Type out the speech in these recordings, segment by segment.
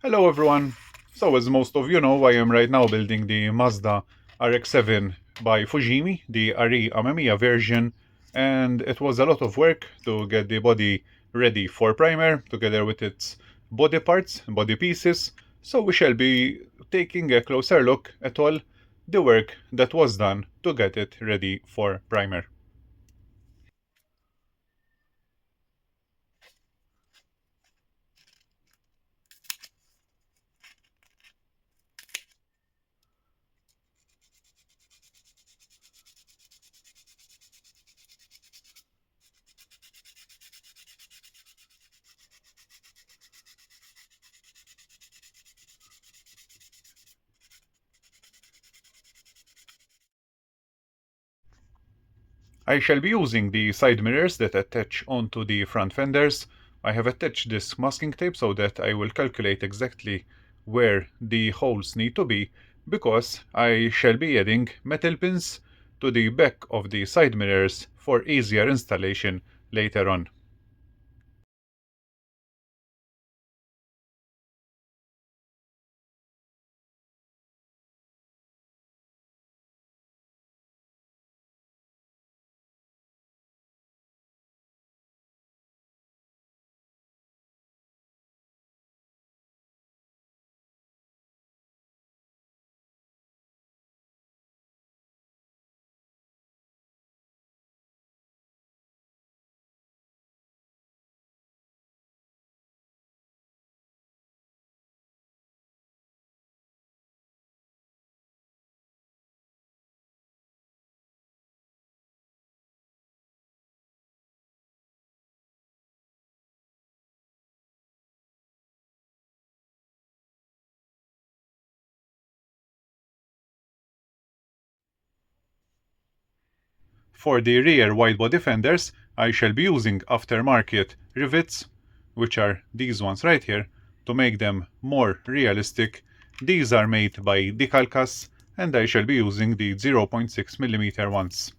Hello everyone. So as most of you know, I am right now building the Mazda RX-7 by Fujimi, the RE-Amemiya version, and it was a lot of work to get the body ready for primer together with its body parts, body pieces. So we shall be taking a closer look at all the work that was done to get it ready for primer. I shall be using the side mirrors that attach onto the front fenders. I have attached this masking tape so that I will calculate exactly where the holes need to be, because I shall be adding metal pins to the back of the side mirrors for easier installation later on. For the rear wide body fenders, I shall be using aftermarket rivets, which are these ones right here, to make them more realistic. These are made by Decalcas, and I shall be using the 0.6 mm ones.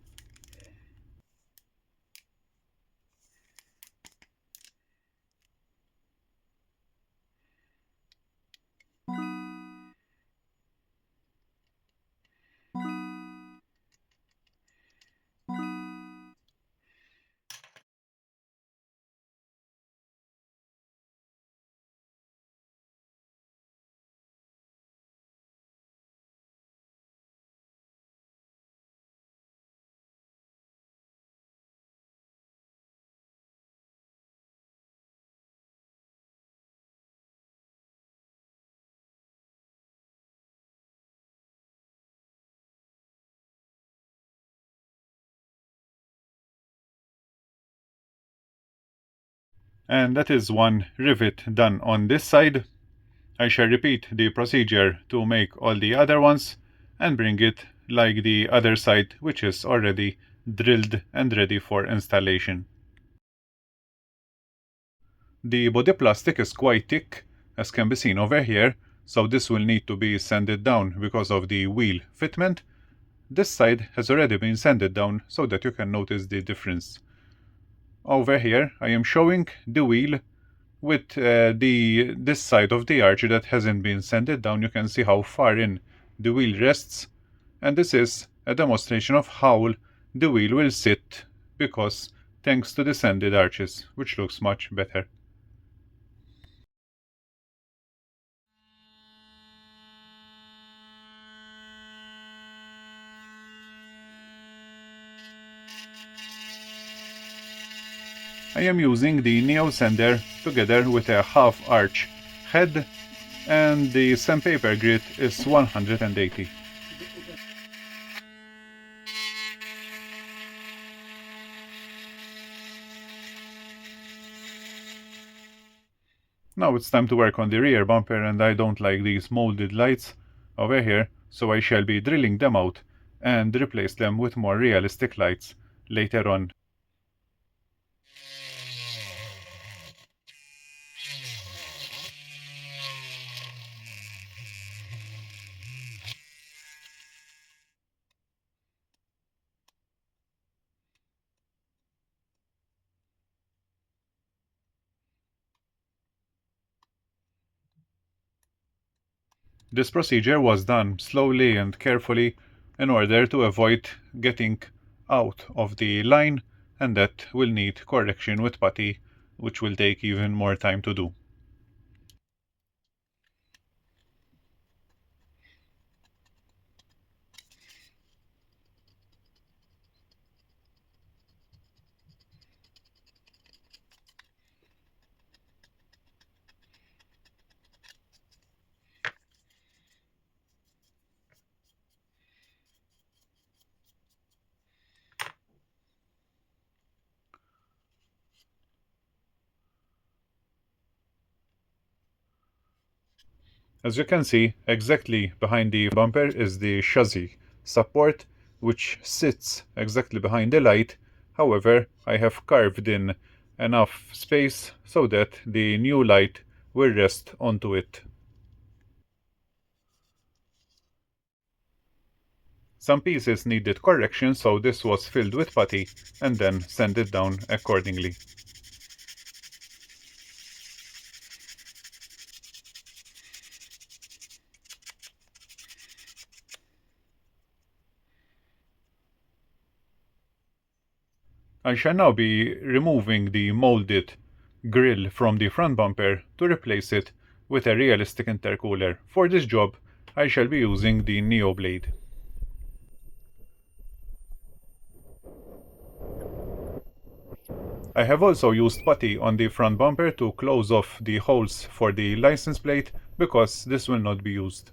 And that is one rivet done on this side. I shall repeat the procedure to make all the other ones and bring it like the other side, which is already drilled and ready for installation. The body plastic is quite thick, as can be seen over here, so this will need to be sanded down because of the wheel fitment. This side has already been sanded down so that you can notice the difference. Over here I am showing the wheel with this side of the arch that hasn't been sanded down. You can see how far in the wheel rests, and this is a demonstration of how the wheel will sit, because thanks to the sanded arches, which looks much better. I am using the Neo sander together with a half arch head, and the sandpaper grit is 180. Now it's time to work on the rear bumper, and I don't like these molded lights over here, so I shall be drilling them out and replace them with more realistic lights later on. This procedure was done slowly and carefully in order to avoid getting out of the line, and that will need correction with putty, which will take even more time to do. As you can see, exactly behind the bumper is the chassis support, which sits exactly behind the light. However, I have carved in enough space so that the new light will rest onto it. Some pieces needed correction, so this was filled with putty and then sanded down accordingly. I shall now be removing the molded grille from the front bumper to replace it with a realistic intercooler. For this job, I shall be using the Neo blade. I have also used putty on the front bumper to close off the holes for the license plate because this will not be used.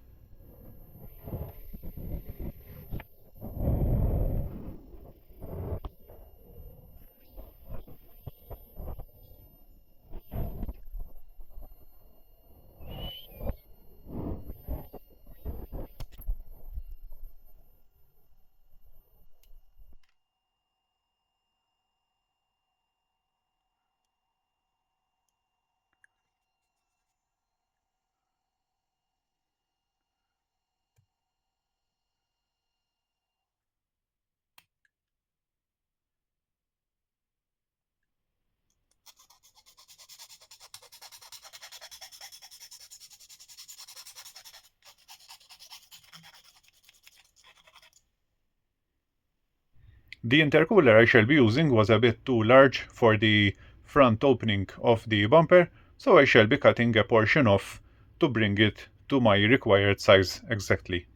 The intercooler I shall be using was a bit too large for the front opening of the bumper, so I shall be cutting a portion off to bring it to my required size exactly.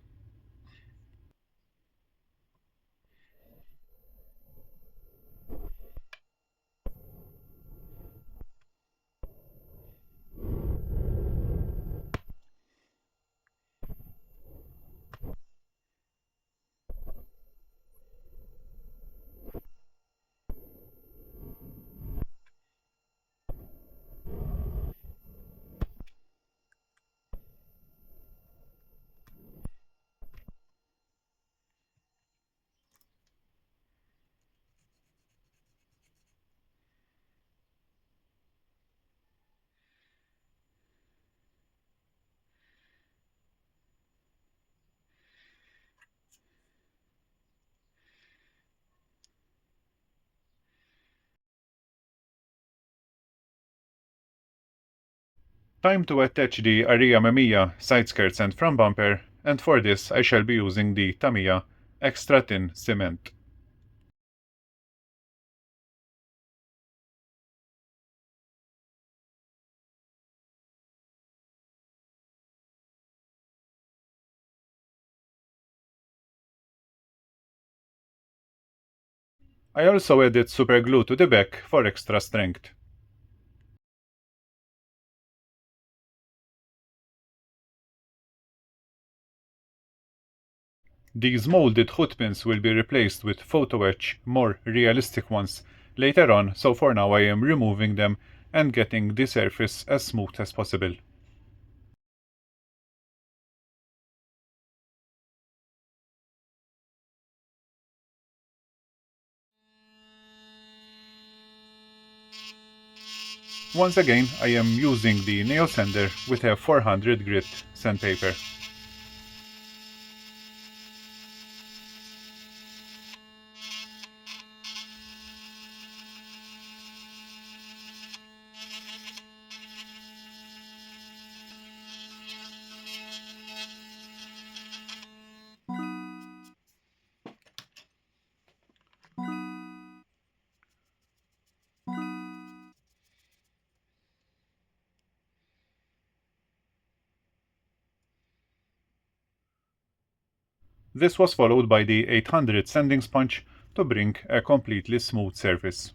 Time to attach the RE-Amemiya side skirts and front bumper, and for this I shall be using the Tamiya extra thin cement. I also added super glue to the back for extra strength. These molded hood pins will be replaced with photo etch, more realistic ones, later on, so for now I am removing them and getting the surface as smooth as possible. Once again, I am using the Neo sander with a 400 grit sandpaper. This was followed by the 800 sanding sponge to bring a completely smooth surface.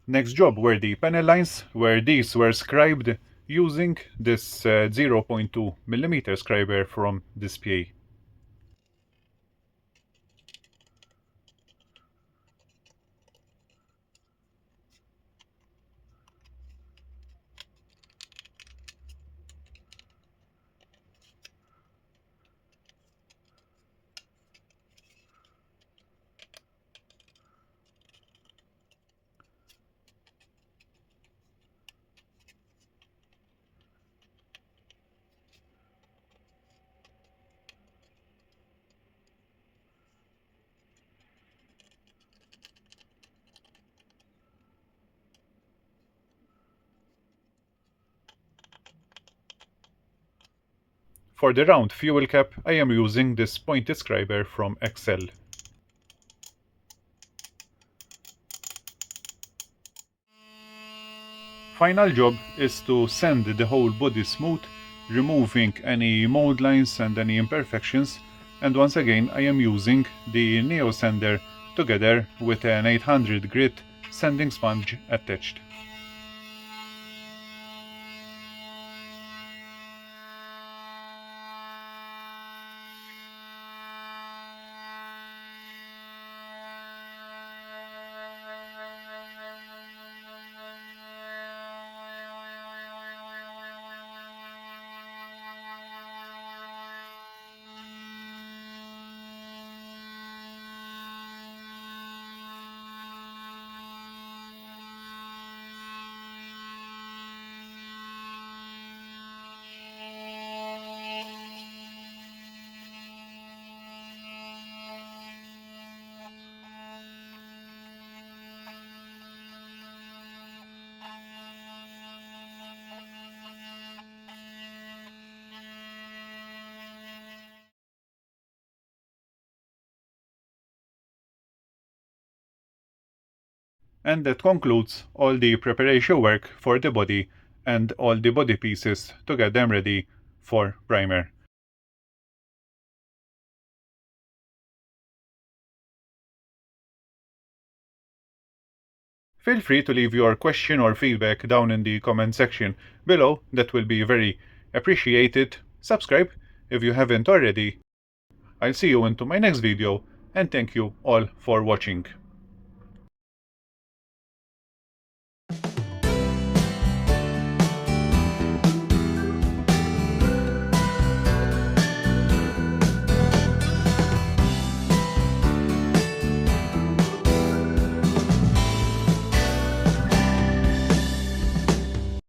Next job were the panel lines, where these were scribed using this 0.2 mm scriber from this PA. For the round fuel cap, I am using this pointed scriber from Excel. Final job is to sand the whole body smooth, removing any mold lines and any imperfections, and once again I am using the Neo sander together with an 800 grit sanding sponge attached. And that concludes all the preparation work for the body and all the body pieces to get them ready for primer. Feel free to leave your question or feedback down in the comment section below, that will be very appreciated. Subscribe if you haven't already. I'll see you into my next video, and thank you all for watching.